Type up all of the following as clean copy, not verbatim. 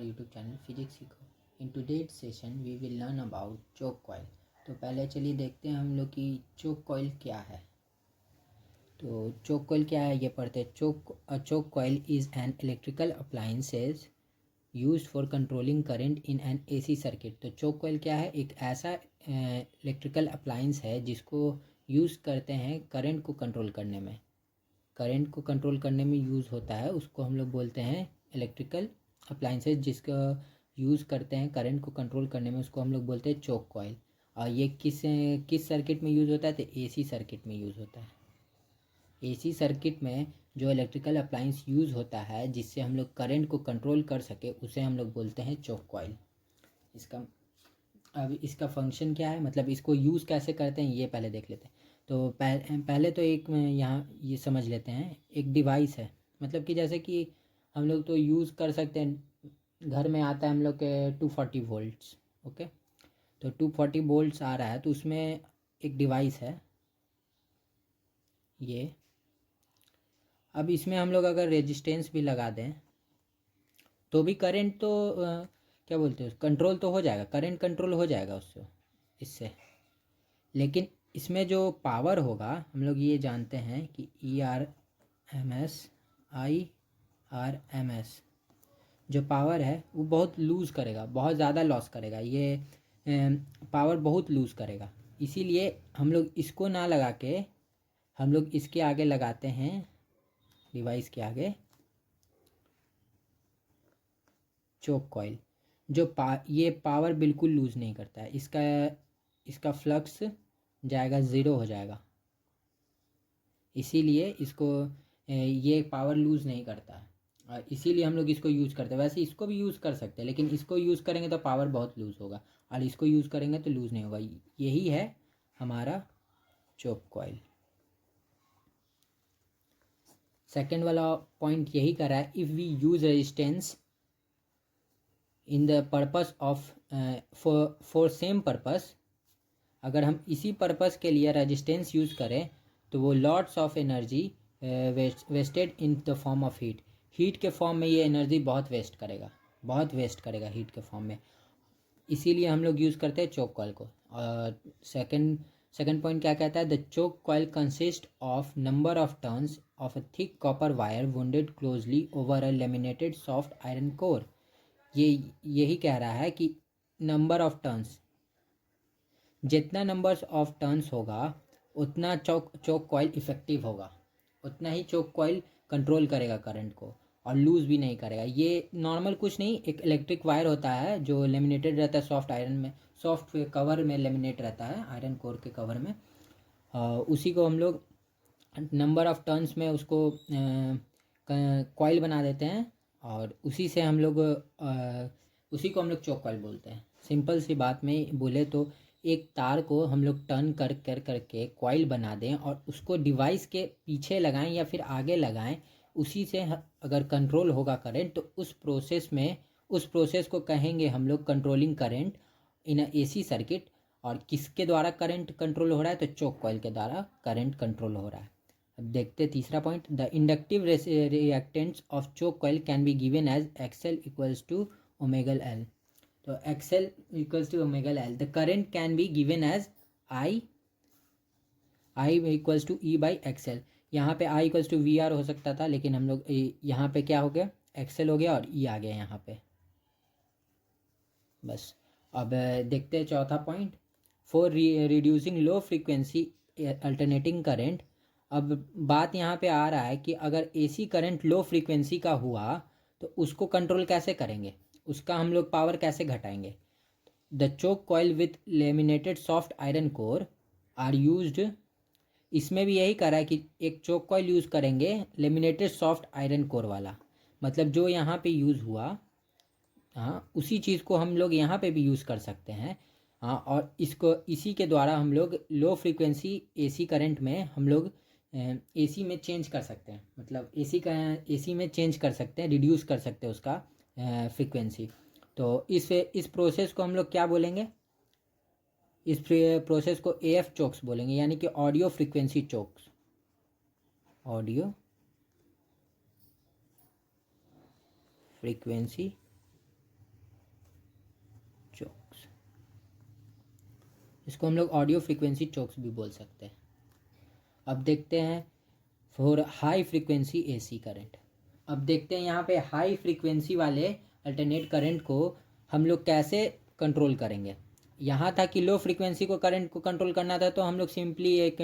our YouTube channel Physics सीखो। In today's session we will learn about choke coil। तो पहले चलिए देखते हैं हम लोग कि choke coil क्या है। तो choke coil क्या है ये पढ़ते हैं। choke coil is an electrical appliances used for controlling current in an AC circuit। तो choke coil क्या है, एक ऐसा इलेक्ट्रिकल अप्लायंस है जिसको यूज़ करते हैं करंट को कंट्रोल करने में। करंट को कंट्रोल करने में यूज़ होता है, उसको हम लोग बोलते हैं इलेक्ट्रिकल अप्लायंसेस। जिसका यूज़ करते हैं करंट को कंट्रोल करने में, उसको हम लोग बोलते हैं चोक कॉइल। और ये किस सर्किट में यूज़ होता है, तो एसी सर्किट में यूज़ होता है। एसी सर्किट में जो इलेक्ट्रिकल अप्लायंस यूज़ होता है जिससे हम लोग करंट को कंट्रोल कर सके, उसे हम लोग बोलते हैं चोक कॉइल। इसका फंक्शन क्या है, मतलब इसको यूज़ कैसे करते हैं ये पहले देख लेते हैं। तो पहले तो एक यहाँ ये समझ लेते हैं, एक डिवाइस है, मतलब कि जैसे कि हम लोग तो यूज़ कर सकते हैं, घर में आता है हम लोग के 240 वोल्ट्स। ओके, तो 240 वोल्ट्स आ रहा है, तो उसमें एक डिवाइस है ये। अब इसमें हम लोग अगर रेजिस्टेंस भी लगा दें तो भी करंट तो क्या बोलते हैं, कंट्रोल तो हो जाएगा, करंट कंट्रोल हो जाएगा इससे। लेकिन इसमें जो पावर होगा, हम लोग ये जानते हैं कि ERMS IRMS जो पावर है वो बहुत लूज़ करेगा, बहुत ज़्यादा लॉस करेगा, ये पावर बहुत लूज़ करेगा। इसीलिए हम लोग इसको ना लगा के हम लोग इसके आगे लगाते हैं, डिवाइस के आगे चोक कॉइल। जो ये पावर बिल्कुल लूज़ नहीं करता है, इसका फ्लक्स जाएगा, ज़ीरो हो जाएगा। इसीलिए इसको ये पावर लूज़ नहीं करता है, और इसीलिए हम लोग इसको यूज़ करते हैं। वैसे इसको भी यूज़ कर सकते हैं, लेकिन इसको यूज़ करेंगे तो पावर बहुत लूज़ होगा, और इसको यूज़ करेंगे तो लूज़ नहीं होगा। यही है हमारा चोक कॉइल। सेकेंड वाला पॉइंट यही कर रहा है, if we use resistance in the purpose of for same purpose, अगर हम इसी पर्पस के लिए रेजिस्टेंस यूज़ करें तो वो lots of energy wasted in the form of heat के फॉर्म में ये एनर्जी बहुत वेस्ट करेगा हीट के फॉर्म में। इसीलिए हम लोग यूज़ करते हैं चोक कॉइल को। और सेकंड पॉइंट क्या कहता है, the choke coil consist of number of turns of a thick copper wire wounded closely over a laminated soft iron core. यही कह रहा है कि नंबर ऑफ टर्न्स, जितना नंबर्स ऑफ टर्न्स होगा उतना चोक कॉइल इफ़ेक्टिव होगा, उतना ही चोक कॉइल कंट्रोल करेगा करंट को, और लूज़ भी नहीं करेगा। ये नॉर्मल कुछ नहीं, एक इलेक्ट्रिक वायर होता है जो लेमिनेटेड रहता है सॉफ्ट आयरन में, सॉफ्ट कवर में लेमिनेट रहता है, आयरन कोर के कवर में। उसी को हम लोग नंबर ऑफ टर्न्स में उसको कॉइल बना देते हैं, और उसी से हम लोग उसी को हम लोग चोक कॉइल बोलते हैं। सिंपल सी बात में बोले तो एक तार को हम लोग टर्न करके कॉइल बना दें और उसको डिवाइस के पीछे लगाएं या फिर आगे लगाएं, उसी से अगर कंट्रोल होगा करंट, तो उस प्रोसेस को कहेंगे हम लोग controlling current in AC circuit. और किसके द्वारा करंट कंट्रोल हो रहा है, तो चोक कॉइल के द्वारा करंट कंट्रोल हो रहा है। अब देखते तीसरा point, the inductive reactants of choke coil can be given as XL equals to omega L। तो XL equals to omega L, the current can be given as I equals to E by XL। यहाँ पे I equals to VR हो सकता था, लेकिन हम लोग यहाँ पे क्या हो गया, XL हो गया और E आ गया यहाँ पे। बस अब देखते हैं चौथा point, for reducing low frequency alternating current. अब बात यहाँ पे आ रहा है कि अगर AC करंट लो फ्रीक्वेंसी का हुआ तो उसको कंट्रोल कैसे करेंगे, उसका हम लोग पावर कैसे घटाएंगे। The choke coil with laminated soft iron core are used. इसमें भी यही करा है कि एक चोक कॉइल यूज़ करेंगे लेमिनेटेड सॉफ्ट आयरन कोर वाला, मतलब जो यहाँ पे यूज़ हुआ, हाँ उसी चीज़ को हम लोग यहाँ पे भी यूज़ कर सकते हैं। हाँ, और इसी के द्वारा हम लोग लो फ्रीक्वेंसी AC करंट में हम लोग AC में चेंज कर सकते हैं, मतलब AC में चेंज कर सकते हैं, रिड्यूस कर सकते हैं उसका फ्रीक्वेंसी। तो इस प्रोसेस को हम लोग क्या बोलेंगे, इस प्रोसेस को AF चोक्स बोलेंगे, यानी कि audio frequency chokes. Audio frequency इसको हम लोग ऑडियो फ्रीक्वेंसी चोक्स भी बोल सकते हैं। अब देखते हैं for high frequency AC current. अब देखते हैं यहाँ पे हाई फ्रीक्वेंसी वाले अल्टरनेट करंट को हम लोग कैसे कंट्रोल करेंगे। यहाँ था कि लो फ्रीक्वेंसी को करंट को कंट्रोल करना था, तो हम लोग सिंपली एक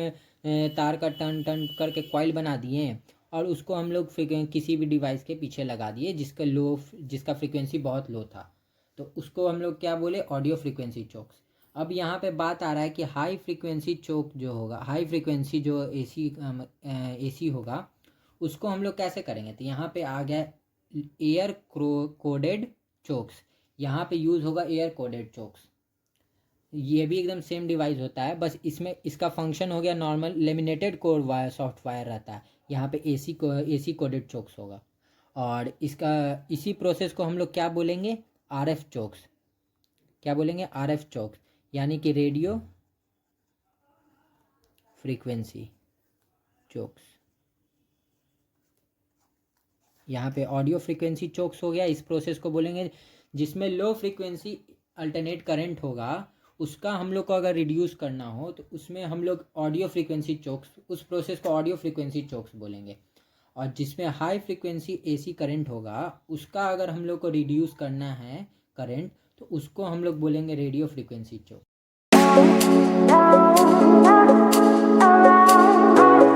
तार का टर्न टर्न करके कॉइल बना दिए और उसको हम लोग किसी भी डिवाइस के पीछे लगा दिए जिसका फ्रीक्वेंसी बहुत लो था, तो उसको हम लोग क्या बोले, ऑडियो फ्रीक्वेंसी चोक्स। अब यहाँ पे बात आ रहा है कि हाई फ्रीक्वेंसी चोक जो होगा, हाई फ्रीक्वेंसी जो एसी होगा, उसको हम लोग कैसे करेंगे। तो यहाँ पे आ गया एयर कोडेड चोक्स। यहाँ पे यूज़ होगा एयर कोडेड चोक्स। ये भी एकदम सेम डिवाइस होता है, बस इसमें इसका फंक्शन हो गया normal laminated code wire software रहता है। यहाँ पे एसी कोडेड चोक्स होगा और इसका इसी प्रोसेस को हम लोग क्या बोलेंगे, आरएफ चोक्स। क्या बोलेंगे, आरएफ चोक्स, यानी कि रेडियो फ्रीक्वेंसी चोक्स। यहाँ पे ऑडियो फ्रीक्वेंसी चोक्स हो गया, इस प्रोसेस को बोलेंगे जिसमें लो फ्रीक्वेंसी अल्टरनेट करंट होगा, उसका हम लोग को अगर रिड्यूस करना हो तो उसमें हम लोग ऑडियो फ्रीक्वेंसी चोक्स, उस प्रोसेस को ऑडियो फ्रीक्वेंसी चोक्स बोलेंगे। और जिसमें हाई फ्रीक्वेंसी एसी करंट होगा, उसका अगर हम लोग को रिड्यूस करना है करंट, तो उसको हम लोग बोलेंगे रेडियो फ्रीक्वेंसी चोक।